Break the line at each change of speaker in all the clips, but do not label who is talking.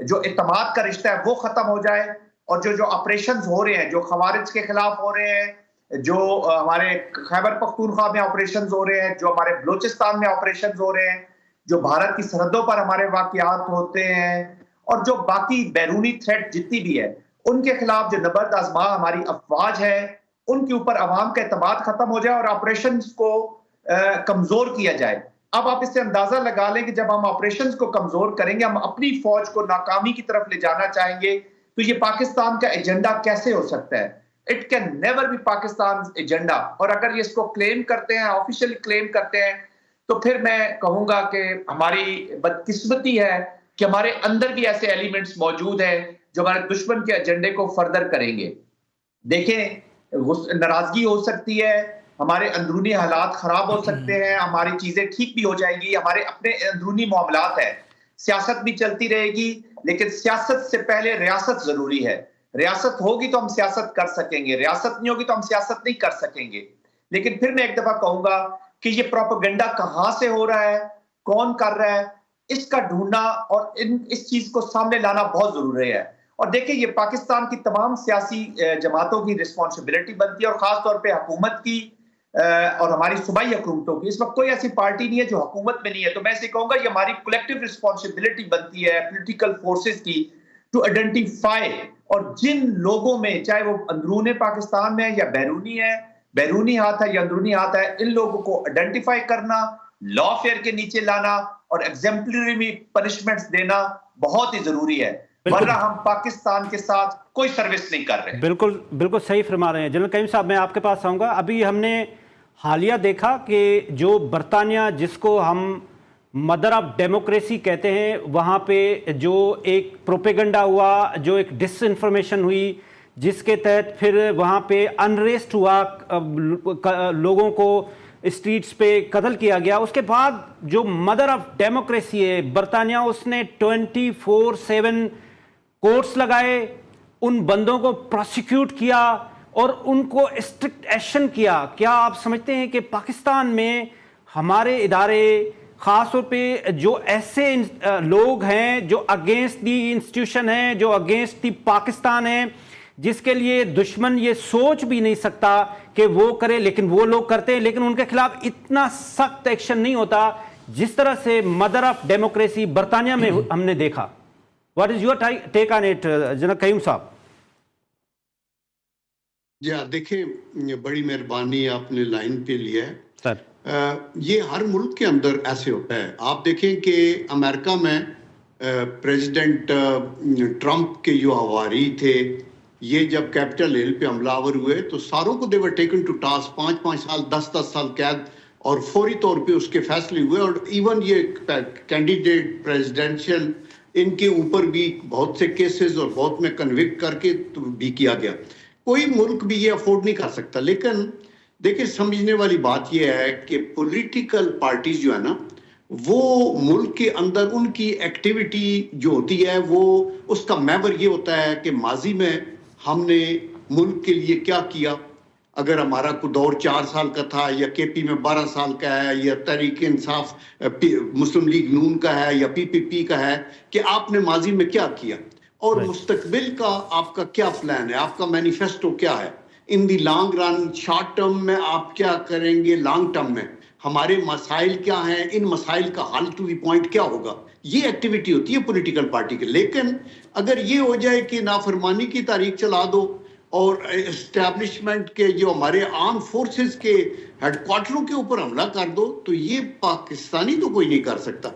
جو اعتماد کا رشتہ ہے وہ ختم ہو جائے، اور جو آپریشنز ہو رہے ہیں، جو خوارج کے خلاف ہو رہے ہیں، جو ہمارے خیبر پختونخوا میں آپریشنز ہو رہے ہیں، جو ہمارے بلوچستان میں آپریشنز ہو رہے ہیں، جو بھارت کی سرحدوں پر ہمارے واقعات ہوتے ہیں، اور جو باقی بیرونی تھریٹ جتنی بھی ہے، ان کے خلاف جو نبرد آزما ہماری افواج ہے، ان کے اوپر عوام کا اعتماد ختم ہو جائے اور آپریشنز کو کمزور کیا جائے۔ اب آپ اس سے اندازہ لگا لیں کہ جب ہم آپریشنز کو کمزور کریں گے، ہم اپنی فوج کو ناکامی کی طرف لے جانا چاہیں گے، تو یہ پاکستان کا ایجنڈا کیسے ہو سکتا ہے؟ It can never be Pakistan agenda. اور اگر یہ اس کو کلیم کرتے ہیں، آفیشیلی کلیم کرتے ہیں، تو پھر میں کہوں گا کہ ہماری بدقسمتی ہے کہ ہمارے اندر بھی ایسے ایلیمنٹس موجود ہیں جو ہمارے دشمن کے ایجنڈے کو فردر کریں گے۔ دیکھیں، ناراضگی ہو سکتی ہے، ہمارے اندرونی حالات خراب ہو سکتے ہیں، ہماری چیزیں ٹھیک بھی ہو جائیں گی، ہمارے اپنے اندرونی معاملات ہیں، سیاست بھی چلتی رہے گی، لیکن سیاست سے پہلے ریاست ضروری ہے۔ ریاست ہوگی تو ہم سیاست کر سکیں گے، ریاست نہیں ہوگی تو ہم سیاست نہیں کر سکیں گے۔ لیکن پھر میں ایک دفعہ کہوں گا کہ یہ پروپیگنڈا کہاں سے ہو رہا ہے، کون کر رہا ہے، اس کا ڈھونڈنا اور اس چیز کو سامنے لانا بہت ضروری ہے۔ اور دیکھیں، یہ پاکستان کی تمام سیاسی جماعتوں کی رسپانسبلٹی بنتی ہے، اور خاص طور پہ حکومت کی اور ہماری صوبائی حکومتوں کی۔ اس وقت کوئی ایسی پارٹی نہیں ہے جو حکومت میں نہیں ہے، تو میں اسے کہوں گا یہ ہماری کولیکٹیو رسپانسبلٹی بنتی ہے پولیٹیکل فورسز کی، ٹو آئیڈینٹیفائی، اور جن لوگوں میں، چاہے وہ اندرون پاکستان میں یا بیرونی ہاتھ ہے یا اندرونی ہاتھ ہے، ان لوگوں کو آئیڈینٹیفائی کرنا، لا فیئر کے نیچے لانا اور ایگزمپلری پنشمنٹس دینا بہت ہی ضروری ہے، ورنہ ہم پاکستان کے ساتھ کوئی سروس نہیں کر رہے۔
بالکل بالکل صحیح فرما رہے ہیں جنرل کریم صاحب۔ میں آپ کے پاس آؤں گا۔ ابھی ہم نے حالیہ دیکھا کہ جو برطانیہ، جس کو ہم مدر آف ڈیموکریسی کہتے ہیں، وہاں پہ جو ایک پروپیگنڈا ہوا، جو ایک ڈس انفارمیشن ہوئی، جس کے تحت پھر وہاں پہ انریسٹ ہوا، لوگوں کو اسٹریٹس پہ قتل کیا گیا۔ اس کے بعد جو مدر آف ڈیموکریسی ہے برطانیہ، اس نے 24/7 کورٹس لگائے، ان بندوں کو پروسیکیوٹ کیا اور ان کو اسٹرکٹ ایکشن کیا۔ کیا آپ سمجھتے ہیں کہ پاکستان میں ہمارے ادارے، خاص طور پہ جو ایسے لوگ ہیں جو اگینسٹ دی انسٹیٹیوشن ہیں، جو اگینسٹ دی پاکستان ہیں، جس کے لیے دشمن یہ سوچ بھی نہیں سکتا کہ وہ کرے، لیکن وہ لوگ کرتے ہیں، لیکن ان کے خلاف اتنا سخت ایکشن نہیں ہوتا جس طرح سے مدر آف ڈیموکریسی برطانیہ میں ہم نے دیکھا؟ What is your take on it جناب قیوم صاحب؟
جی دیکھیں، بڑی مہربانی آپ نے لائن پہ لیا ہے
سر۔
یہ ہر ملک کے اندر ایسے ہوتا ہے۔ آپ دیکھیں کہ امریکہ میں پریزیڈنٹ ٹرمپ کے جو ہواری تھے، یہ جب کیپٹل ہل پہ حملہ آور ہوئے تو ساروں کو دے ور ٹیکن ٹو ٹاسک، 5 سال 10 سال قید، اور فوری طور پہ اس کے فیصلے ہوئے۔ اور ایون یہ کینڈیڈیٹ پریزیڈنشل، ان کے اوپر بھی بہت سے کیسز اور بہت میں کنوکٹ کر کے بھی کیا گیا۔ کوئی ملک بھی یہ افورڈ نہیں کر سکتا۔ لیکن دیکھیں، سمجھنے والی بات یہ ہے کہ پولیٹیکل پارٹیز جو ہے نا، وہ ملک کے اندر ان کی ایکٹیویٹی جو ہوتی ہے، وہ اس کا محور یہ ہوتا ہے کہ ماضی میں ہم نے ملک کے لیے کیا کیا۔ اگر ہمارا کوئی دور 4 سال کا تھا، یا کے پی میں 12 سال کا ہے، یا تحریک انصاف مسلم لیگ نون کا ہے، یا PPP کا ہے، کہ آپ نے ماضی میں کیا کیا، اور مستقبل کا آپ کا کیا پلان ہے، آپ کا مینیفیسٹو کیا ہے، in the long run, short term میں آپ کیا کریں گے، لانگ ٹرم میں ہمارے مسائل کیا ہیں، ان مسائل کا حل ٹو دی پوائنٹ کیا ہوگا۔ یہ ایکٹیویٹی ہوتی ہے پولیٹیکل پارٹی کے۔ لیکن اگر یہ ہو جائے کہ نافرمانی کی تاریخ چلا دو اور اسٹیبلشمنٹ کے جو ہمارے آرم فورسز کے ہیڈ کوارٹروں کے اوپر حملہ کر دو، تو یہ پاکستانی تو کوئی نہیں کر سکتا۔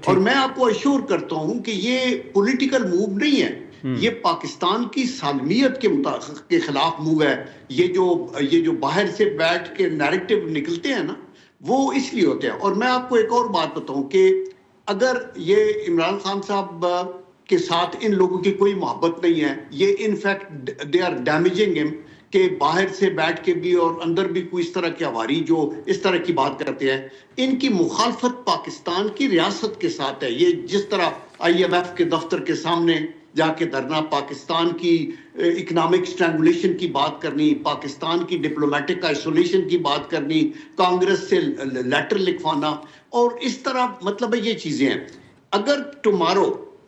اور میں آپ کو ایشور کرتا ہوں کہ یہ پولیٹیکل موو نہیں ہے، یہ پاکستان کی سالمیت کے خلاف موو ہے۔ یہ جو باہر سے بیٹھ کے نیریٹو نکلتے ہیں نا، وہ اس لیے ہوتے ہیں۔ اور میں آپ کو ایک اور بات بتاؤں کہ اگر یہ عمران خان صاحب کے ساتھ ان لوگوں کی کوئی محبت نہیں ہے، یہ in fact they are damaging ہم، کہ باہر سے بیٹھ کے بھی اور اندر بھی کوئی اس طرح کے ہواری جو اس طرح کی بات کرتے ہیں، ان کی مخالفت پاکستان کی ریاست کے ساتھ ہے۔ یہ جس طرح IMF کے دفتر کے سامنے جا کے دھرنا، پاکستان کی اکنامک سٹرینگولیشن کی بات کرنی، پاکستان کی ڈپلومیٹک آئسولیشن کی بات کرنی، کانگریس سے لیٹر لکھوانا، اور اس طرح مطلب یہ چیزیں ہیں۔ اگر ٹمارو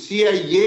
CIA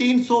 300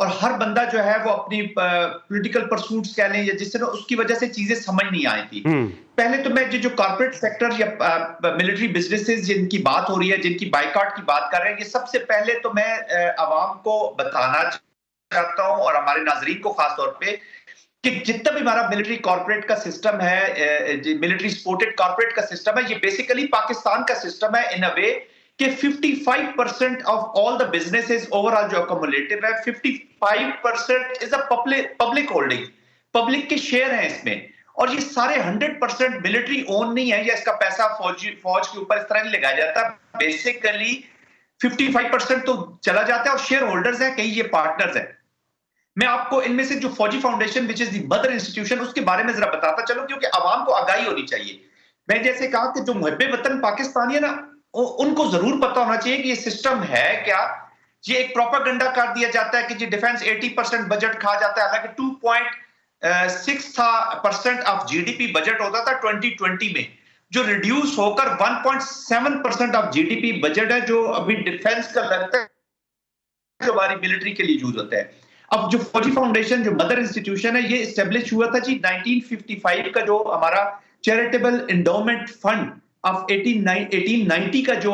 اور ہر بندہ جو ہے وہ اپنی پولیٹیکل پرسوٹس کہہ لیں یا جس طرح اس کی وجہ سے چیزیں سمجھ نہیں آئی تھی. پہلے تو میں جو کارپوریٹ سیکٹر یا ملٹری بزنسز جن کی بات ہو رہی ہے, جن کی بائیکاٹ کی بات کر رہے ہیں, یہ سب سے پہلے تو میں عوام کو بتانا چاہتا ہوں اور ہمارے ناظرین کو خاص طور پہ کہ جتنا بھی ہمارا ملٹری کارپوریٹ کا سسٹم ہے, ملٹری سپورٹڈ کارپوریٹ کا سسٹم ہے, یہ بیسیکلی پاکستان کا سسٹم ہے ان اے وے کہ 55% of all the businesses over all جو اکومولیٹو ہے 55% از اے پبلک ہولڈنگ, پبلک کے شیئر ہیں اس میں, اور یہ سارے 100% ملٹری اون نہیں ہے یا اس کا پیسہ فوج کے اوپر اس طرح نہیں لگایا جاتا. بیسیکلی 55% تو چلا جاتا ہے اور شیئر ہولڈرز ہیں, کئی یہ پارٹنرز ہیں. میں آپ کو ان میں سے جو Fauji foundation which is the mother institution اس کے بارے میں ذرا بتاتا چلوں, کیونکہ عوام کو آگاہی ہونی چاہیے. میں جیسے کہا کہ جو محب وطن پاکستانی ہے نا, ان کو ضرور پتا ہونا چاہیے کہ یہ سسٹم ہے کیا. یہ ایک پروپیگنڈا کر دیا جاتا ہے کہ جی ڈیفنس 80% بجٹ کھا جاتا ہے, حالانکہ 2.6% of G D P budget ہوتا تھا 2020 میں, جو ریڈیوس ہو کر 1.7% of G D P budget ہے جو ابھی ڈیفنس کا لگتا ہے جو ہماری ملٹری کے لیے یوز ہوتا ہے. اب جو فوجی فاؤنڈیشن جو مدر انسٹیٹیوشن ہے یہ اسٹیبلش ہوا تھا جی 1955 کا جو ہمارا چیریٹیبل انڈومنٹ فنڈ آف 1890 کا جو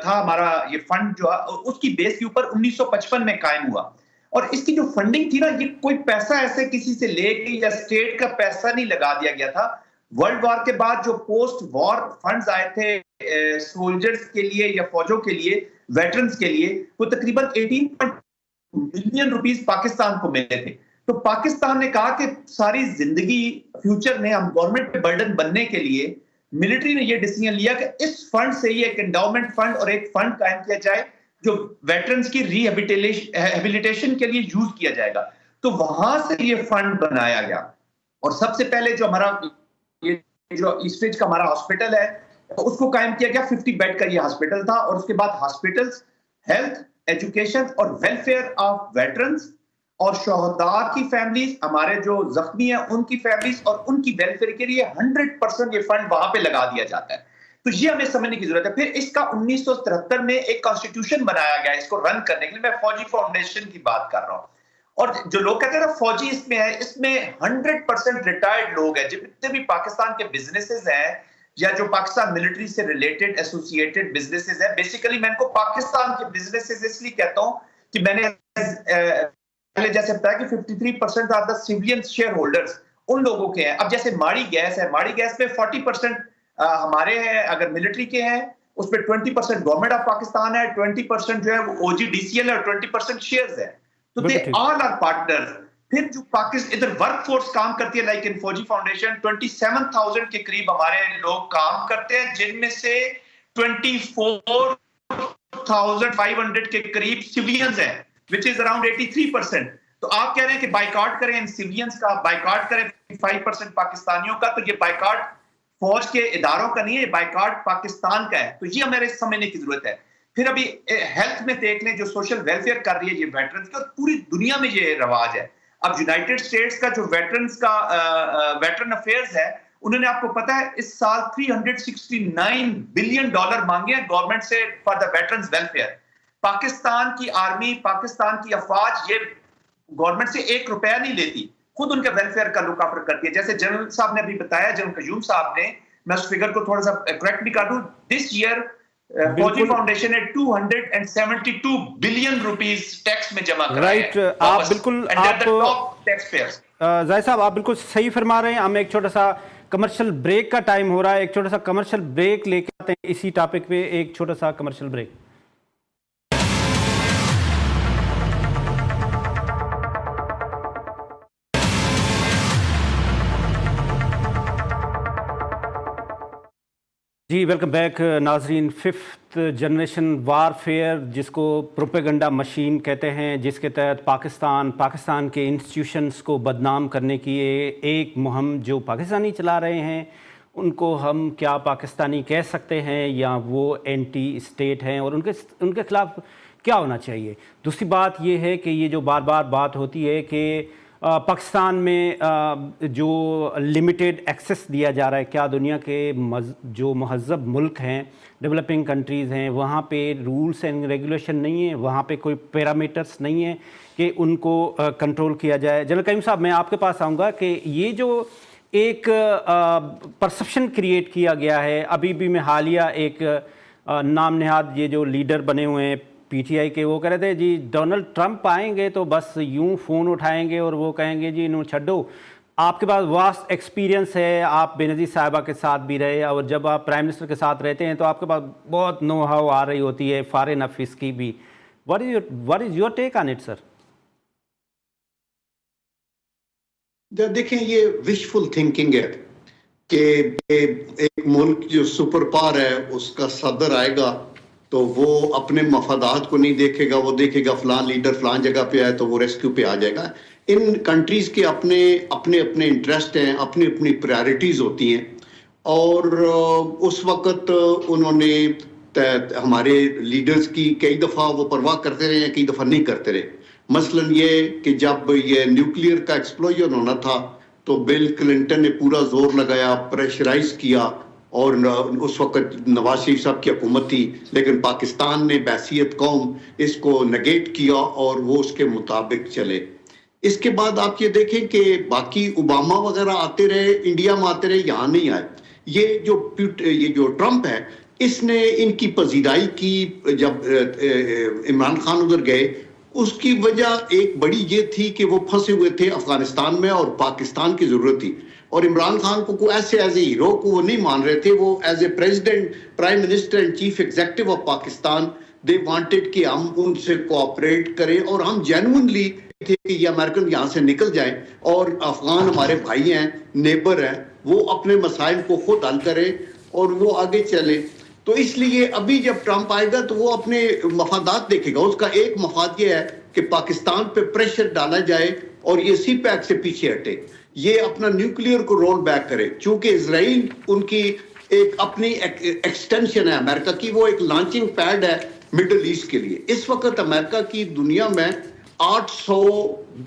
تھا ہمارا یہ فنڈ جو اس کی بیس کے اوپر 1955 میں قائم ہوا. اور اس کی جو فنڈنگ تھی نا, یہ کوئی پیسہ ایسے کسی سے لے کے یا اسٹیٹ کا پیسہ نہیں لگا دیا گیا تھا. ورلڈ وار کے بعد جو پوسٹ وار فنڈز آئے تھے سولجرز کے لیے یا فوجوں کے لیے, ویٹرنز کے لیے, وہ تقریباً 18 بلین روپیز پاکستان کو ملے تھے. تو پاکستان نے کہا کہ ساری زندگی فیوچر میں ہم گورنمنٹ پہ برڈن بننے کے لیے ملٹری نے یہ ڈیسیژن لیا کہ اس فنڈ سے ہی ایک انڈاؤمنٹ فنڈ اور ایک فنڈ قائم کیا جائے جو ویٹرنز کی ری ہیبیلیٹیشن کے لیے یوز کیا جائے گا. تو وہاں سے یہ فنڈ بنایا گیا. اور سب سے پہلے جو ہمارا یہ جو ایسٹریج کا ہمارا ہاسپٹل ہے اس کو قائم کیا گیا. 50 بیڈ کا یہ ہاسپٹل تھا, اور اس کے بعد ہاسپٹلز, ہیلتھ, ایجوکیشن اور ویلفیئر آف ویٹرنز اور شہداء کی فیملیز, ہمارے جو زخمی ہیں ان کی فیملیز اور ان کی ویلفیئر کے لیے 100% یہ فنڈ وہاں پہ لگا دیا جاتا ہے. تو یہ ہمیں سمجھنے کی ضرورت ہے. پھر اس کا 1973 میں ایک کانسٹیٹیوشن بنایا گیا اس کو رن کرنے کے لیے. میں فوجی فاؤنڈیشن کی بات کر رہا ہوں, اور جو لوگ کہتے ہیں نا فوجی اس میں ہے, اس میں 100% ریٹائرڈ لوگ ہیں. جتنے بھی پاکستان کے بزنسز ہیں یا جو پاکستان ملٹری سے ریلیٹڈ ایسوسیٹڈ بزنسز ہیں, بیسیکلی میں ان کو پاکستان کے بزنسز اس لیے کہتا ہوں کہ میں نے پہلے جیسے بتایا کہ 53% of the civilian shareholders ان لوگوں کے ہیں. اب جیسے ماڑی گیس ہے, ماڑی گیس میں 40% ہمارے ہیں اگر ملٹری کے ہیں, اس پہ 20% گورنمنٹ آف پاکستان ہے, 20% جو ہے وہ او جی ڈی سی ایل ہے, اور 20% شیئرز ہے. تو دے آل آر پارٹنرز. پھر جو پاکستان ادھر ورک فورس کام کرتی ہے, لائک ان فوجی فاؤنڈیشن 27,000 کے قریب ہمارے لوگ کام کرتے ہیں, جن میں سے 24,500 کے قریب سیولینز ہیں, which is around 83%. تو آپ کہہ رہے ہیں کہ بائیکاٹ کریں ان سیولینز کا, بائیکاٹ کریں 5% پاکستانیوں کا. تو یہ بائیکاٹ فوج کے اداروں کا نہیں ہے, یہ بائیکاٹ پاکستان کا ہے. تو یہ ہمیں سمجھنے کی ضرورت ہے. پھر ابھی ہیلتھ میں دیکھ لیں جو سوشل ویلفیئر کر رہی ہے یہ ویٹرنز کی, اور پوری دنیا میں یہ رواج ہے. اب یونائٹڈ اسٹیٹس کا جو ویٹرنز کا ویٹرن افیئرز ہے, انہوں نے آپ کو پتا ہے اس سال $369 بلین مانگے ہیں گورنمنٹ سے for the veterans welfare. Pakistan کی آرمی, پاکستان کی افواج یہ گورنمنٹ سے $1 نہیں لیتی, خود ان کے ویلفیئر کا لک آفٹر کرتی ہے. جیسے جنرل صاحب نے ابھی بتایا, جنرل قیوم صاحب نے, میں اس فگر کو تھوڑا سا کریکٹ بھی کر دوں, دس ایئر فوجی فاؤنڈیشن نے 272 بلین روپیز ٹیکس میں جمع کرائے.
رائٹ, آپ بالکل زاہد صاحب آپ بالکل صحیح فرما رہے ہیں. ہم ایک چھوٹا سا کمرشل بریک کا ٹائم ہو رہا ہے, ایک چھوٹا سا کمرشل بریک لے کے آتے ہیں اسی ٹاپک پہ. ایک چھوٹا سا کمرشل بریک. جی ویلکم بیک ناظرین. 5th جنریشن وار فیئر جس کو پروپیگنڈا مشین کہتے ہیں, جس کے تحت پاکستان کے انسٹیٹیوشنز کو بدنام کرنے کی ایک مہم جو پاکستانی چلا رہے ہیں, ان کو ہم کیا پاکستانی کہہ سکتے ہیں یا وہ اینٹی اسٹیٹ ہیں, اور ان کے خلاف کیا ہونا چاہیے. دوسری بات یہ ہے کہ یہ جو بار بار بات ہوتی ہے کہ پاکستان میں جو لمیٹڈ ایکسیس دیا جا رہا ہے، کیا دنیا کے جو مہذب ملک ہیں، ڈیولپنگ کنٹریز ہیں، وہاں پہ رولس اینڈ ریگولیشن نہیں ہیں، وہاں پہ کوئی پیرامیٹرس نہیں ہیں کہ ان کو کنٹرول کیا جائے؟ جنرل کریم صاحب، میں آپ کے پاس آؤں گا کہ یہ جو ایک پرسپشن کریٹ کیا گیا ہے، ابھی بھی میں حالیہ ایک نام نہاد یہ جو لیڈر بنے ہوئے ہیں پی ٹی آئی کے، وہ کہہ رہے تھے جی ڈونلڈ ٹرمپ آئیں گے تو بس یوں فون اٹھائیں گے اور وہ کہیں گے جی انہوں چھڈو۔ آپ کے پاس واسٹ ایکسپیرینس ہے، آپ بے نظیر صاحبہ کے ساتھ بھی رہے، اور جب آپ پرائم منسٹر کے ساتھ رہتے ہیں تو آپ کے پاس بہت نو ہاؤ آ رہی ہوتی ہے فارن افیئرس کی بھی۔ What is your take on it سر؟
دیکھیں، یہ وشفل تھنکنگ ہے کہ ایک ملک جو سپر پاور ہے اس کا صدر آئے گا تو وہ اپنے مفادات کو نہیں دیکھے گا، وہ دیکھے گا فلان لیڈر فلان جگہ پہ آئے تو وہ ریسکیو پہ آ جائے گا۔ ان کنٹریز کے اپنے انٹرسٹ ہیں، اپنی اپنی پرائرٹیز ہوتی ہیں، اور اس وقت انہوں نے ہمارے لیڈرز کی کئی دفعہ وہ پرواہ کرتے رہے ہیں، کئی دفعہ نہیں کرتے رہے۔ مثلا یہ کہ جب یہ نیوکلیئر کا ایکسپلوژن ہونا تھا تو بل کلنٹن نے پورا زور لگایا، پریشرائز کیا، اور اس وقت نواز شریف صاحب کی حکومت تھی، لیکن پاکستان نے بحیثیت قوم اس کو نگیٹ کیا اور وہ اس کے مطابق چلے۔ اس کے بعد آپ یہ دیکھیں کہ باقی اوباما وغیرہ آتے رہے، انڈیا میں آتے رہے، یہاں نہیں آئے۔ یہ جو ٹرمپ ہے، اس نے ان کی پذیرائی کی۔ جب عمران خان ادھر گئے، اس کی وجہ ایک بڑی یہ تھی کہ وہ پھنسے ہوئے تھے افغانستان میں اور پاکستان کی ضرورت تھی، اور عمران خان کو ایسے ایز اے ہیرو کو وہ نہیں مان رہے تھے۔ وہ as a president, prime minister and chief executive of Pakistan, they wanted کہ ہم ان سے کوآپریٹ کریں، اور ہم جینوئنلی تھے کہ یہ امریکن یہاں سے نکل جائیں اور افغان ہمارے بھائی ہیں، نیبر ہیں، وہ اپنے مسائل کو خود حل کریں اور وہ آگے چلے۔ تو اس لیے ابھی جب ٹرمپ آئے گا تو وہ اپنے مفادات دیکھے گا۔ اس کا ایک مفاد یہ ہے کہ پاکستان پہ پریشر ڈالا جائے اور یہ سی پیک سے پیچھے ہٹے، یہ اپنا نیوکلیئر کو رول بیک کرے، چونکہ اسرائیل ان کی ایک اپنی ایکسٹینشن ہے امریکہ کی، وہ ایک لانچنگ پیڈ ہے مڈل ایسٹ کے لیے۔ اس وقت امریکہ کی دنیا میں 800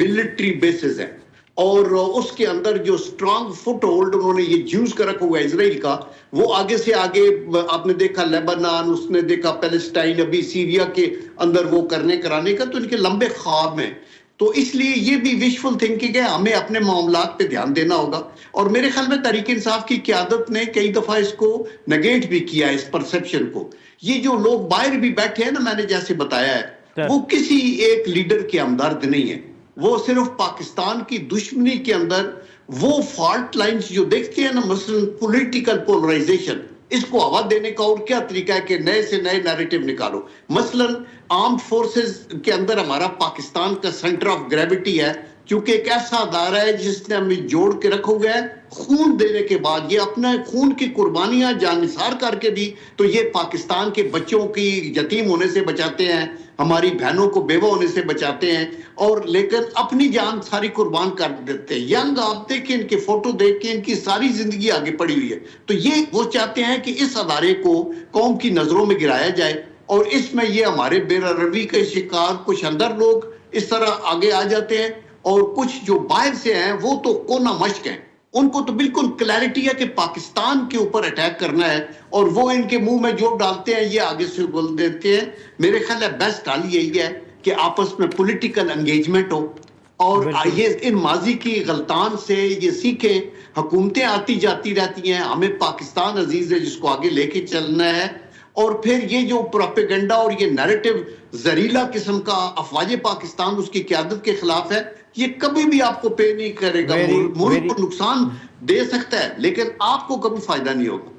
ملٹری بیسز ہیں، اور اس کے اندر جو سٹرانگ فٹ ہولڈ انہوں نے یہ جیوز کا رکھا ہوا ہے اسرائیل کا، وہ آگے سے آگے آپ نے دیکھا لیبنان، اس نے دیکھا پیلسٹائن، ابھی سیریا کے اندر وہ کرانے کا، تو ان کے لمبے خواب ہیں۔ تو اس لیے یہ بھی وشفل تھنکنگ ہے، ہمیں اپنے معاملات پہ دھیان دینا ہوگا، اور میرے خیال میں تحریک انصاف کی قیادت نے کئی دفعہ اس کو نگیٹ بھی کیا، اس پرسپشن کو۔ یہ جو لوگ باہر بھی بیٹھے ہیں نا، میں نے جیسے بتایا ہے، وہ کسی ایک لیڈر کے ہمدرد نہیں ہیں، وہ صرف پاکستان کی دشمنی کے اندر وہ فالٹ لائنز جو دیکھتے ہیں نا، مثلا پولیٹیکل پولرائزیشن، اس کو ہوا دینے کا اور کیا طریقہ ہے کہ نئے سے نئے نیریٹو نکالو۔ مثلا آرمڈ فورسز کے اندر ہمارا پاکستان کا سینٹر آف گریوٹی ہے، کیونکہ ایک ایسا ادارہ ہے جس نے ہمیں جوڑ کے رکھا ہوا ہے خون دینے کے بعد۔ یہ اپنا خون کی قربانیاں جان نثار کر کے بھی تو یہ پاکستان کے بچوں کی یتیم ہونے سے بچاتے ہیں، ہماری بہنوں کو بیوہ ہونے سے بچاتے ہیں، اور لیکن اپنی جان ساری قربان کر دیتے ہیں۔ ینگ آپ دیکھیں، ان کے فوٹو دیکھ کے ان کی ساری زندگی آگے پڑی ہوئی ہے۔ تو یہ وہ چاہتے ہیں کہ اس ادارے کو قوم کی نظروں میں گرایا جائے، اور اس میں یہ ہمارے بے روی کے شکار کچھ اندر لوگ اس طرح آگے آ جاتے ہیں، اور کچھ جو باہر سے ہیں وہ تو کونا مشق ہیں، ان کو تو بالکل کلیئرٹی ہے کہ پاکستان کے اوپر اٹیک کرنا ہے، اور وہ ان کے منہ میں جو ڈالتے ہیں یہ آگے سے بول دیتے ہیں۔ میرے خیال ہے بیسٹ حل یہی ہے کہ آپس میں پولیٹیکل انگیجمنٹ ہو، اور یہ ان ماضی کی غلطان سے یہ سیکھیں۔ حکومتیں آتی جاتی رہتی ہیں، ہمیں پاکستان عزیز ہے جس کو آگے لے کے چلنا ہے، اور پھر یہ جو پروپیگنڈا اور یہ نیریٹو زہریلا قسم کا افواج پاکستان اس کی قیادت کے خلاف ہے، یہ کبھی بھی آپ کو پے نہیں کرے گا۔ ملک کو نقصان دے سکتا ہے لیکن آپ کو کبھی فائدہ نہیں ہوگا۔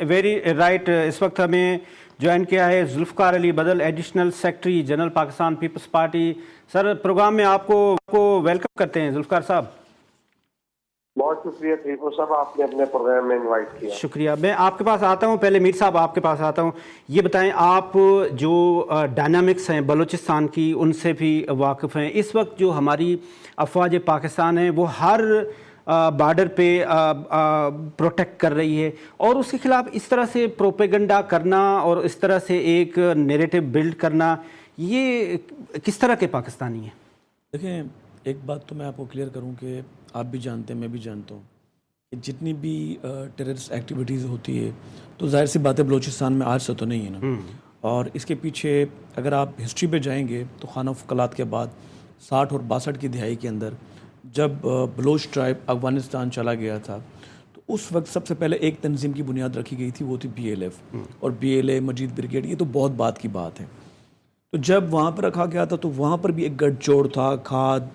Very right. اس وقت ہمیں جوائن کیا ہے Zulfiqar Ali Badal, additional secretary general Pakistan Peoples party. Sir, programme میں آپ کو ویلکم کرتے ہیں ذوالفقار صاحب۔
بہت شکریہ تھیپو صاحب، آپ نے اپنے پروگرام میں انوائٹ کیا۔
شکریہ۔ میں آپ کے پاس آتا ہوں، پہلے میر صاحب آپ کے پاس آتا ہوں۔ یہ بتائیں، آپ جو ڈائنامکس ہیں بلوچستان کی ان سے بھی واقف ہیں۔ اس وقت جو ہماری افواج پاکستان ہیں وہ ہر بارڈر پہ پروٹیکٹ کر رہی ہے، اور اس کے خلاف اس طرح سے پروپیگنڈا کرنا اور اس طرح سے ایک نیریٹو بلڈ کرنا، یہ کس طرح کے پاکستانی ہیں؟
دیکھیں، ایک بات تو میں آپ کو کلیئر کروں کہ آپ بھی جانتے ہیں، میں بھی جانتا ہوں کہ جتنی بھی ٹیررسٹ ایکٹیویٹیز ہوتی ہے تو ظاہر سی بات ہے بلوچستان میں آج سے تو نہیں ہے نا، اور اس کے پیچھے اگر آپ ہسٹری پہ جائیں گے تو خانہ فقلات کے بعد 60 اور 62 کی دہائی کے اندر جب بلوچ ٹرائب افغانستان چلا گیا تھا تو اس وقت سب سے پہلے ایک تنظیم کی بنیاد رکھی گئی تھی، وہ تھی BLF اور BLA مجید بریگیڈ. یہ تو بہت بات کی بات ہے. تو جب وہاں پر رکھا گیا تھا تو وہاں پر بھی ایک گٹھ جوڑ تھا، کھاد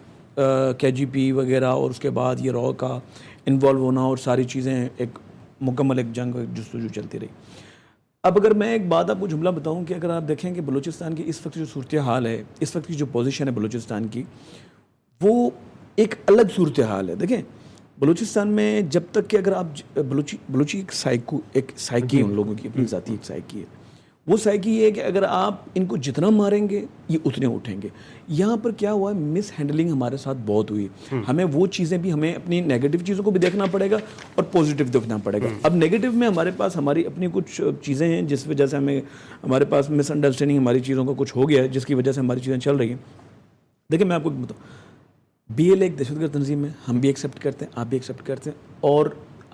KGP وغیرہ، اور اس کے بعد یہ رو کا انوالو ہونا اور ساری چیزیں، ایک مکمل ایک جنگ جستجو چلتی رہی. اب اگر میں ایک بات آپ کو جملہ بتاؤں کہ اگر آپ دیکھیں کہ بلوچستان کی اس وقت جو صورتحال ہے، اس وقت کی جو پوزیشن ہے بلوچستان کی، وہ ایک الگ صورتحال ہے. دیکھیں بلوچستان میں جب تک کہ اگر آپ بلوچی ایک سائیکی ہے ان لوگوں کی اپنی ذاتی ایک سائیکی ہے. وہ سائیکی یہ ہے کہ اگر آپ ان کو جتنا ماریں گے یہ اتنے اٹھیں گے. یہاں پر کیا ہوا ہے، مس ہینڈلنگ ہمارے ساتھ بہت ہوئی. ہمیں وہ چیزیں بھی، ہمیں اپنی نیگیٹو چیزوں کو بھی دیکھنا پڑے گا اور پازیٹیو دیکھنا پڑے گا. اب نیگیٹو میں ہمارے پاس ہماری اپنی کچھ چیزیں ہیں جس وجہ سے ہمارے پاس مس انڈرسٹینڈنگ ہماری چیزوں کا کچھ ہو گیا ہے، جس کی وجہ سے ہماری چیزیں چل رہی ہیں. دیکھیں میں آپ کو بتاؤں، BLA ایک دہشت گرد تنظیم ہے، ہم بھی ایکسیپٹ کرتے ہیں، آپ بھی ایکسیپٹ کرتے ہیں، اور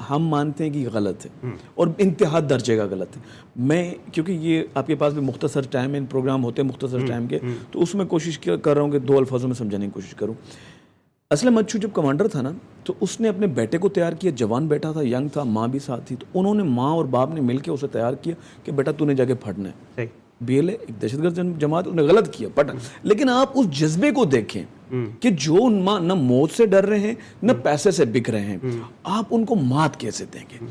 ہم مانتے ہیں کہ یہ غلط ہے اور انتہا درجے کا غلط ہے. میں کیونکہ یہ آپ کے پاس بھی مختصر ٹائم ان پروگرام ہوتے ہیں مختصر ٹائم کے، تو اس میں کوشش کر رہا ہوں کہ 2 الفاظوں میں سمجھانے کی کوشش کروں. اسلم اچھو جب کمانڈر تھا نا تو اس نے اپنے بیٹے کو تیار کیا، جوان بیٹا تھا، ینگ تھا، ماں بھی ساتھ تھی، تو انہوں نے ماں اور باپ نے مل کے اسے تیار کیا کہ بیٹا تو نے جا کے پھٹنا ہے. BLA ایک دہشت گرد جماعت، انہوں نے غلط کیا پٹا. لیکن آپ اس جذبے کو دیکھیں کہ جو نہ موت سے ڈر رہے ہیں نہ پیسے سے بک رہے ہیں، آپ ان کو مات کیسے دیں گے؟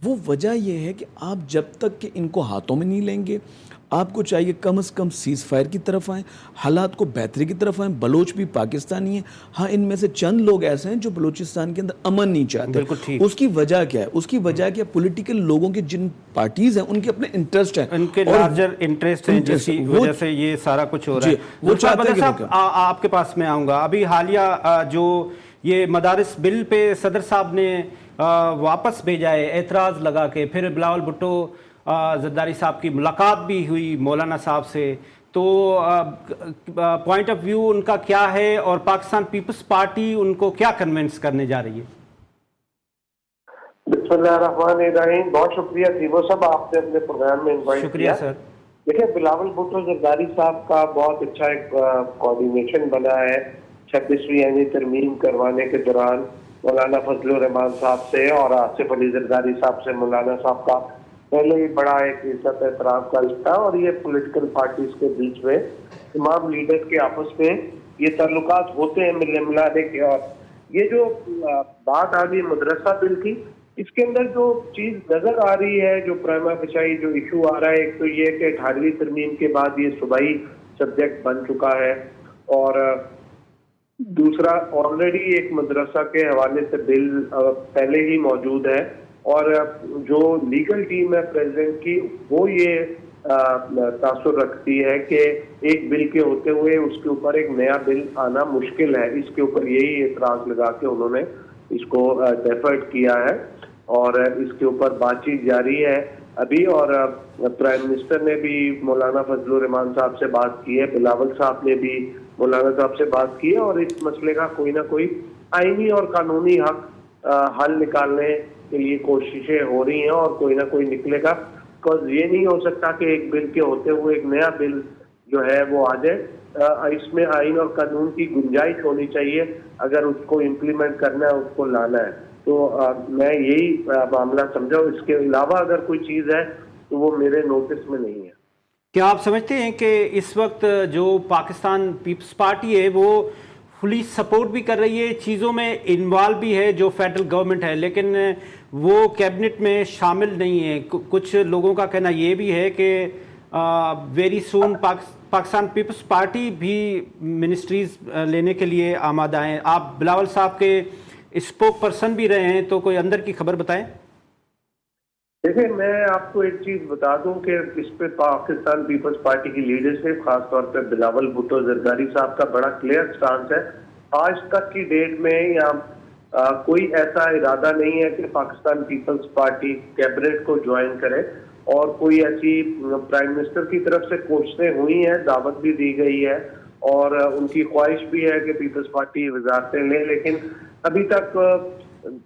وہ وجہ یہ ہے کہ آپ جب تک کہ ان کو ہاتھوں میں نہیں لیں گے، آپ کو چاہیے کم از کم سیز فائر کی طرف آئیں، حالات کو بہتری کی طرف آئیں. بلوچ بھی پاکستانی ہیں، ہاں ان میں سے چند لوگ ایسے ہیں جو بلوچستان کے اندر امن نہیں چاہتے. اس کی وجہ کیا ہے؟ اس کی وجہ کیا؟ پولیٹیکل لوگوں کے جن پارٹیز ہیں ان کے اپنے انٹرسٹ ہیں،
ان کے لارجر انٹرسٹ ہیں، جس کی وجہ سے یہ سارا کچھ ہو رہا ہے.
وہ چاہتے ہیں
صاحب آپ کے پاس میں آؤں گا. ابھی حالیہ جو یہ مدارس بل پہ صدر صاحب نے واپس بھیجا ہے اعتراض لگا کے، پھر بلاول بھٹو زرداری صاحب کی ملاقات بھی ہوئی مولانا صاحب سے، تو پوائنٹ آف ویو ان کا کیا ہے اور پاکستان پیپلز پارٹی ان کو کیا کنونس کرنے جا رہی ہے؟
بسم اللہ الرحمن الرحیم. بہت شکریہ تیمور صاحب، آپ نے اپنے پروگرام میں انوائٹ کیا.
شکریہ سر.
دیکھیں بلاول بھٹو زرداری صاحب کا بہت اچھا ایک کوارڈینیشن بنا ہے 26ویں یعنی ترمیم کروانے کے دوران مولانا فضل الرحمان صاحب سے اور آصف علی زرداری صاحب سے. مولانا صاحب کا پہلے ہی بڑا ایک عزت احترام کا رشتہ، اور یہ پولیٹیکل پارٹیز کے بیچ میں تمام لیڈر کے آپس میں یہ تعلقات ہوتے ہیں ملنے ملانے کے. اور یہ جو بات آ گئی مدرسہ بل کی، اس کے اندر جو چیز نظر آ رہی ہے، جو پرائما فیشائی جو ایشو آ رہا ہے، ایک تو یہ کہ 18ویں ترمیم کے بعد یہ صوبائی سبجیکٹ بن چکا ہے، اور دوسرا آلریڈی ایک مدرسہ کے حوالے سے بل پہلے ہی موجود ہے، اور جو لیگل ٹیم ہے پریزیڈنٹ کی وہ یہ تاثر رکھتی ہے کہ ایک بل کے ہوتے ہوئے اس کے اوپر ایک نیا بل آنا مشکل ہے. اس کے اوپر یہی اعتراض لگا کے انہوں نے اس کو ڈیفرڈ کیا ہے، اور اس کے اوپر بات چیت جاری ہے ابھی. اور پرائم منسٹر نے بھی مولانا فضل الرحمان صاحب سے بات کی ہے، بلاول صاحب نے بھی مولانا صاحب سے بات کی ہے، اور اس مسئلے کا کوئی نہ کوئی آئینی اور قانونی حق حل نکالنے کے لیے کوششیں ہو رہی ہیں، اور کوئی نہ کوئی نکلے گا. بیکاز یہ نہیں ہو سکتا کہ ایک بل کے ہوتے ہوئے ایک نیا بل جو ہے وہ آ جائے. اس میں آئین اور قانون کی گنجائش ہونی چاہیے اگر اس کو امپلیمنٹ کرنا ہے، اس کو لانا ہے. تو میں یہی معاملہ سمجھا. اس کے علاوہ اگر کوئی چیز ہے تو وہ میرے نوٹس میں نہیں ہے.
کیا آپ سمجھتے ہیں کہ اس وقت جو پاکستان پیپلز پارٹی ہے وہ فلی سپورٹ بھی کر رہی ہے، چیزوں میں انوالو بھی ہے جو فیڈرل گورنمنٹ ہے، لیکن وہ کیبنٹ میں شامل نہیں ہے؟ کچھ لوگوں کا کہنا یہ بھی ہے کہ very soon Pakistan Peoples Party بھی منسٹریز لینے کے لیے آمادہ ہیں. آپ بلاول صاحب کے اسپوک پرسن بھی رہے ہیں، تو کوئی اندر کی خبر بتائیں.
دیکھیں میں آپ کو ایک چیز بتا دوں کہ اس پہ پاکستان پیپلز پارٹی کی لیڈرشپ خاص طور پہ بلاول بھٹو زرداری صاحب کا بڑا کلیئر سٹانس ہے. آج تک کی ڈیٹ میں یا کوئی ایسا ارادہ نہیں ہے کہ پاکستان پیپلز پارٹی کیبنٹ کو جوائن کرے، اور کوئی ایسی پرائم منسٹر کی طرف سے کوششیں ہوئی ہیں، دعوت بھی دی گئی ہے، اور ان کی خواہش بھی ہے کہ پیپلز پارٹی وزارتیں لے، لیکن ابھی تک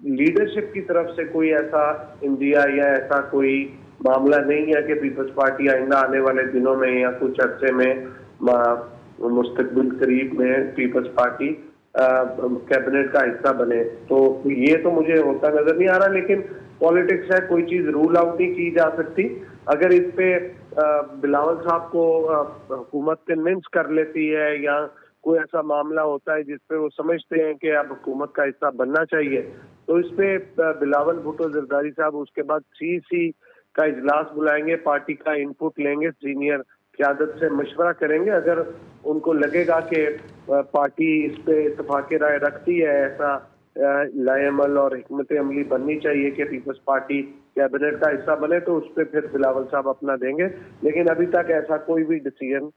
لیڈرشپ کی طرف سے کوئی ایسا اندیا یا ایسا کوئی معاملہ نہیں ہے کہ پیپلز پارٹی آئندہ آنے والے دنوں میں یا کچھ عرصے میں مستقبل قریب میں پیپلز پارٹی کیبنٹ کا حصہ بنے. تو یہ تو مجھے ہوتا نظر نہیں آ رہا، لیکن پالیٹکس ہے، کوئی چیز رول آؤٹ نہیں کی جا سکتی. اگر اس پہ بلاول صاحب کو حکومت کنونس کر لیتی ہے یا کوئی ایسا معاملہ ہوتا ہے جس پہ وہ سمجھتے ہیں کہ اب حکومت کا حصہ بننا چاہیے، تو اس پہ بلاول بھٹو زرداری صاحب اس کے بعد سی کا اجلاس بلائیں گے، پارٹی کا ان پٹ لیں گے، سینئر قیادت سے مشورہ کریں گے. اگر ان کو لگے گا کہ پارٹی اس پہ اتفاق رائے رکھتی ہے، ایسا لائے عمل اور حکمت عملی بننی چاہیے کہ پیپلز پارٹی کیبنٹ کا حصہ بنے، تو اس پہ پھر بلاول صاحب اپنا دیں گے. لیکن ابھی تک ایسا کوئی بھی ڈیسیژن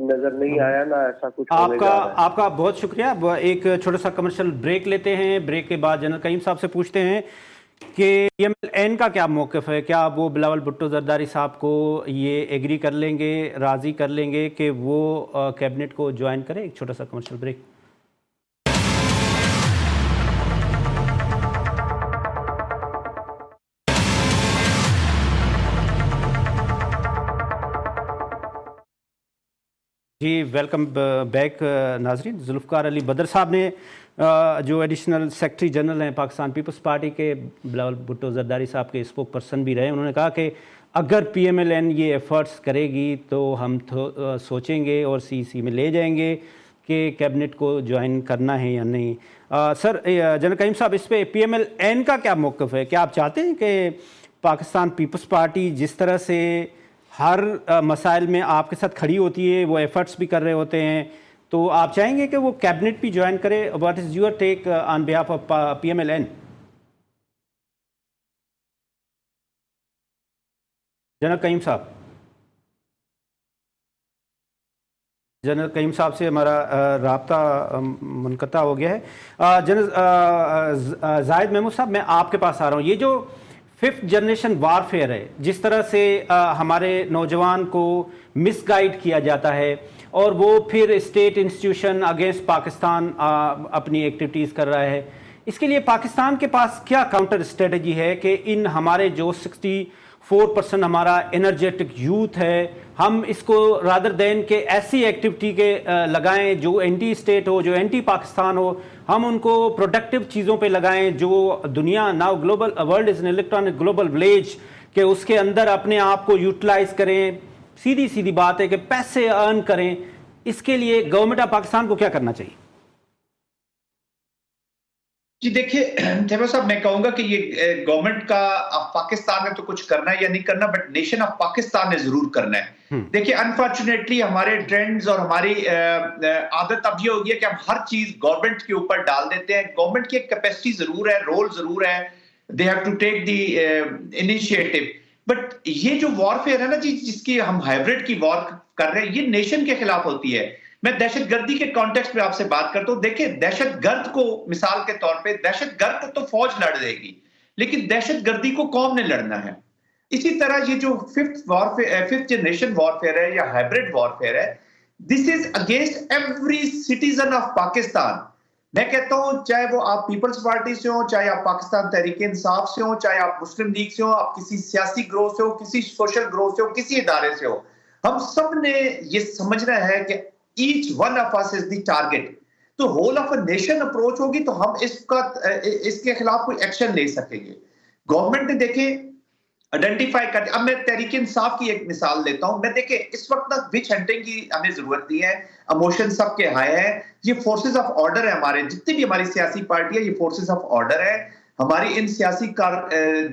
نظر نہیں آیا، نہ ایسا کچھ ہونے جا رہا ہے.
آپ کا بہت شکریہ. ایک چھوٹا سا کمرشل بریک لیتے ہیں. بریک کے بعد جنرل قیوم صاحب سے پوچھتے ہیں کہ PMLN کا کیا موقف ہے. کیا وہ بلاول بھٹو زرداری صاحب کو یہ ایگری کر لیں گے، راضی کر لیں گے کہ وہ کیبنٹ کو جوائن کرے؟ ایک چھوٹا سا کمرشل بریک. جی ویلکم بیک ناظرین. ذوالفقار علی بدر صاحب نے جو ایڈیشنل سیکرٹری جنرل ہیں پاکستان پیپلز پارٹی کے، بلاول بھٹو زرداری صاحب کے اسپوک پرسن بھی رہے، انہوں نے کہا کہ اگر PMLN یہ ایفرٹس کرے گی تو ہم سوچیں گے اور CEC میں لے جائیں گے کہ کیبنٹ کو جوائن کرنا ہے یا نہیں. سر جنرل قیوم صاحب، اس پہ PMLN کا کیا موقف ہے؟ کیا آپ چاہتے ہیں کہ پاکستان پیپلز پارٹی جس طرح سے ہر مسائل میں آپ کے ساتھ کھڑی ہوتی ہے، وہ ایفرٹس بھی کر رہے ہوتے ہیں، تو آپ چاہیں گے کہ وہ کیبنٹ بھی جوائن کرے؟ What is your take on behalf of PMLN؟ General Qayyum صاحب. جنرل قیوم صاحب سے ہمارا رابطہ منقطع ہو گیا ہے. جنرل زاہد محمود صاحب، میں آپ کے پاس آ رہا ہوں. یہ جو 5th جنریشن وارفیئر ہے، جس طرح سے ہمارے نوجوان کو مس گائیڈ کیا جاتا ہے اور وہ پھر اسٹیٹ انسٹیٹیوشن اگینسٹ پاکستان اپنی ایکٹیویٹیز کر رہا ہے، اس کے لیے پاکستان کے پاس کیا کاؤنٹر اسٹریٹجی ہے کہ ان ہمارے جو 64% ہمارا انرجیٹک یوتھ ہے، ہم اس کو رادر دین کہ ایسی ایکٹیویٹی کے لگائیں جو اینٹی اسٹیٹ ہو، جو اینٹی پاکستان ہو، ہم ان کو پروڈکٹیو چیزوں پہ لگائیں جو دنیا now global world is an electronic global village, کہ اس کے اندر اپنے آپ کو یوٹیلائز کریں. سیدھی بات ہے کہ پیسے ارن کریں. اس کے لیے گورنمنٹ آف پاکستان کو کیا کرنا چاہیے؟
جی دیکھیے تیمور صاحب، میں کہوں گا کہ یہ گورنمنٹ کا پاکستان میں تو کچھ کرنا ہے یا نہیں کرنا، بٹ نیشن آف پاکستان نے ضرور کرنا ہے. دیکھیے انفارچونیٹلی ہمارے ٹرینڈز اور ہماری عادت اب یہ ہوگی ہے کہ ہم ہر چیز گورنمنٹ کے اوپر ڈال دیتے ہیں. گورنمنٹ کی ایک کیپیسٹی ضرور ہے، رول ضرور ہے، they have to take the initiative. But یہ جو وارفیئر ہے نا جی، جس کی ہم ہائبرڈ کی وار کر رہے ہیں، یہ نیشن کے خلاف ہوتی ہے. میں دہشت گردی کے کانٹیکسٹ میں آپ سے بات کرتا ہوں. دیکھیں دہشت گرد کو مثال کے طور پہ، دہشت گرد کو تو فوج لڑ دے گی، لیکن دہشت گردی کو قوم نے لڑنا ہے. اسی طرح یہ جو 5th جنریشن وارفیئر ہے یا ہائبرڈ وارفیئر ہے، this is against every citizen of Pakistan. میں کہتا ہوں چاہے وہ آپ پیپلز پارٹی سے ہوں، چاہے آپ پاکستان تحریک انصاف سے ہوں، چاہے آپ مسلم لیگ سے ہوں، آپ کسی سیاسی گروہ سے ہو، کسی سوشل گروہ سے ہو، کسی ادارے سے ہو، ہم سب نے یہ سمجھنا ہے کہ each one of us is the target. تو whole of a nation approach ہوگی تو ہم اس کے خلاف کوئی ایکشن لے سکیں گے. گورنمنٹ نے دیکھیں آئیڈینٹیفائی کر، اب میں تحریک انصاف کی ایک مثال لیتا ہوں. میں دیکھیں اس وقت تک وچ ہنٹنگ کی ہمیں ضرورت نہیں ہے، ایموشن سب کے ہائے ہیں. یہ فورسز آف آرڈر ہے، ہمارے جتنی بھی ہماری سیاسی پارٹی ہے یہ فورسز آف آرڈر ہے. ہماری ان سیاسی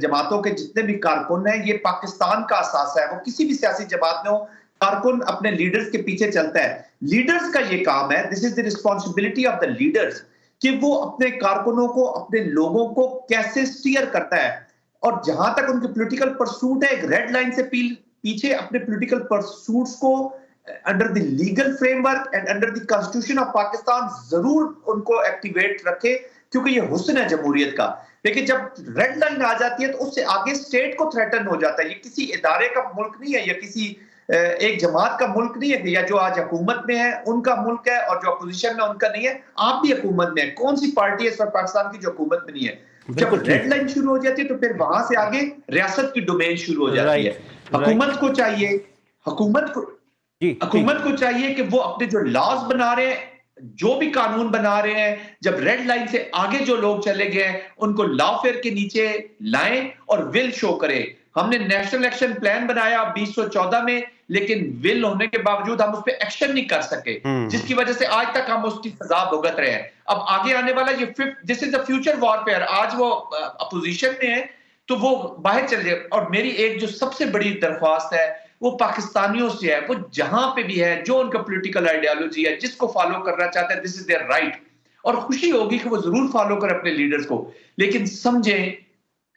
جماعتوں کے جتنے بھی کارکن ہیں، یہ پاکستان کا اثاثہ ہے. وہ کسی بھی سیاسی جماعت میں ہو، کارکن اپنے لیڈرز کے پیچھے چلتا ہے. لیڈرز کا یہ کام ہے، this is the responsibility of the leaders, کہ وہ اپنے کارکنوں کو، اپنے لوگوں کو کیسے سٹیئر کرتا ہے. اور جہاں تک ان کی پولیٹیکل پرسوٹ ہے، ایک ریڈ لائن سے پیچھے اپنے پولیٹیکل پرسوٹس کو under the legal frame work and under the constitution of Pakistan ضرور ان کو ایکٹیویٹ رکھے، کیونکہ یہ حسن ہے جمہوریت کا. لیکن جب ریڈ لائن آ جاتی ہے تو اس سے آگے اسٹیٹ کو تھریٹن ہو جاتا ہے. یہ کسی ادارے کا ملک نہیں ہے یا کسی ایک جماعت کا ملک نہیں ہے، یا جو آج حکومت میں ہے ان کا ملک ہے اور جو اپوزیشن میں ان کا نہیں ہے. آپ بھی حکومت میں ہیں. کون سی پارٹی ہے اس وقت پاکستان کی جو حکومت میں نہیں ہے؟ جب ریڈ لائن شروع ہو جاتی ہے تو پھر وہاں سے آگے ریاست کی ڈومین شروع ہو جاتی ہے. حکومت کو چاہیے حکومت کو چاہیے کہ وہ اپنے جو لاز بنا رہے ہیں، جو بھی قانون بنا رہے ہیں، جب ریڈ لائن سے آگے جو لوگ چلے گئے ہیں ان کو لا فیئر کے نیچے لائیں اور ول شو کریں. ہم نے نیشنل ایکشن پلان بنایا 2014 میں، لیکن ول ہونے کے باوجود ہم اس پہ ایکشن نہیں کر سکے، جس کی وجہ سے آج تک ہم اس کی سزا بھگت رہے ہیں. اب آگے آنے والا یہ دس از دا فیوچر وارفیئر. آج وہ اپوزیشن میں ہے تو وہ باہر چل جائے. اور میری ایک جو سب سے بڑی درخواست ہے وہ پاکستانیوں سے ہے، وہ جہاں پہ بھی ہے، جو ان کا پولیٹیکل آئیڈیالوجی ہے، جس کو فالو کرنا چاہتے ہیں، دس از دیئر رائٹ. اور خوشی ہوگی کہ وہ ضرور فالو کریں اپنے لیڈرز کو، لیکن سمجھیں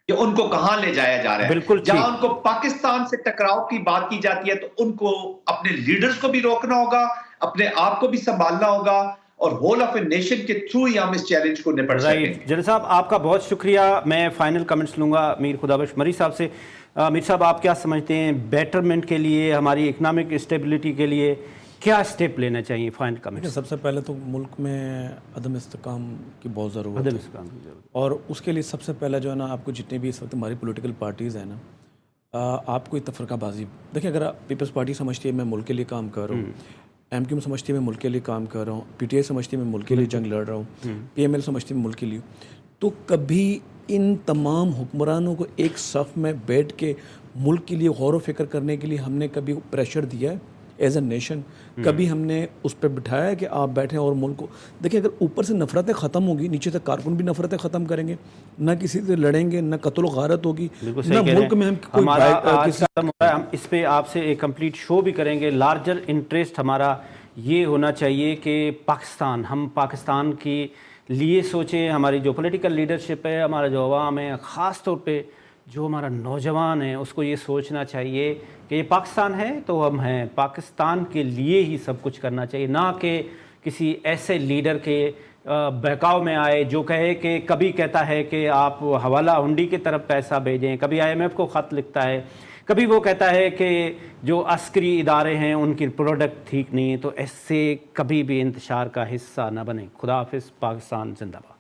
کہ ان کو کہاں لے جایا جا رہا ہے.
بالکل
جہاں ان کو پاکستان سے ٹکراؤ کی بات کی جاتی ہے تو ان کو اپنے لیڈرز کو بھی روکنا ہوگا، اپنے آپ کو بھی سنبھالنا ہوگا، اور ہول آف اے نیشن کے تھرو ہی ہم اس چیلنج کو نپٹ سکیں.
جنرل صاحب آپ کا بہت شکریہ. میں فائنل کمنٹس لوں گا میر خدا بخش مری صاحب سے. میر صاحب آپ کیا سمجھتے ہیں بیٹرمنٹ کے لیے، ہماری اکنامک اسٹیبلٹی کے لیے کیا سٹیپ لینا چاہیے؟ Final comment.
سب سے پہلے تو ملک میں عدم استحکام کی بہت ضرورت ہے، اور اس کے لیے سب سے پہلے جو ہے نا آپ کو جتنے بھی اس وقت ہماری پولیٹیکل پارٹیز ہیں نا، آپ کو تفرقہ بازی دیکھیں. اگر پیپلز پارٹی سمجھتی ہے میں ملک کے لیے کام کر رہا ہوں، ایم کیو ایم سمجھتی ہے میں ملک کے لیے کام کر رہا ہوں، پی ٹی آئی سمجھتی ہے میں ملک کے لیے جنگ لڑ رہا ہوں، پی ایم ایل سمجھتی ہے میں ملک کے لیے، تو کبھی ان تمام حکمرانوں کو ایک صف میں بیٹھ کے ملک کے لیے غور و فکر کرنے کے لیے ہم نے کبھی پریشر دیا ہے ایز اے نیشن؟ کبھی ہم نے اس پہ بٹھایا ہے کہ آپ بیٹھیں اور ملک کو دیکھیں؟ اگر اوپر سے نفرتیں ختم ہوگی، نیچے سے کارکن بھی نفرتیں ختم کریں گے، نہ کسی سے لڑیں گے، نہ قتل و غارت ہوگی، نہ ملک میں
ہم اس پہ آپ سے ایک کمپلیٹ شو بھی کریں گے. لارجر انٹرسٹ ہمارا یہ ہونا چاہیے کہ ہم پاکستان کی لیے سوچیں. ہماری جو پولیٹیکل لیڈرشپ ہے، ہمارا جو عوام ہے، خاص طور پہ جو ہمارا نوجوان ہے، اس کو یہ سوچنا چاہیے کہ یہ پاکستان ہے تو ہم ہیں، پاکستان کے لیے ہی سب کچھ کرنا چاہیے، نہ کہ کسی ایسے لیڈر کے بہکاؤ میں آئے جو کہے کہ کبھی کہتا ہے کہ آپ حوالہ ہنڈی کی طرف پیسہ بھیجیں، کبھی آئی ایم ایف کو خط لکھتا ہے، کبھی وہ کہتا ہے کہ جو عسکری ادارے ہیں ان کی پروڈکٹ ٹھیک نہیں ہے. تو ایسے کبھی بھی انتشار کا حصہ نہ بنیں. خدا حافظ. پاکستان زندہ باد.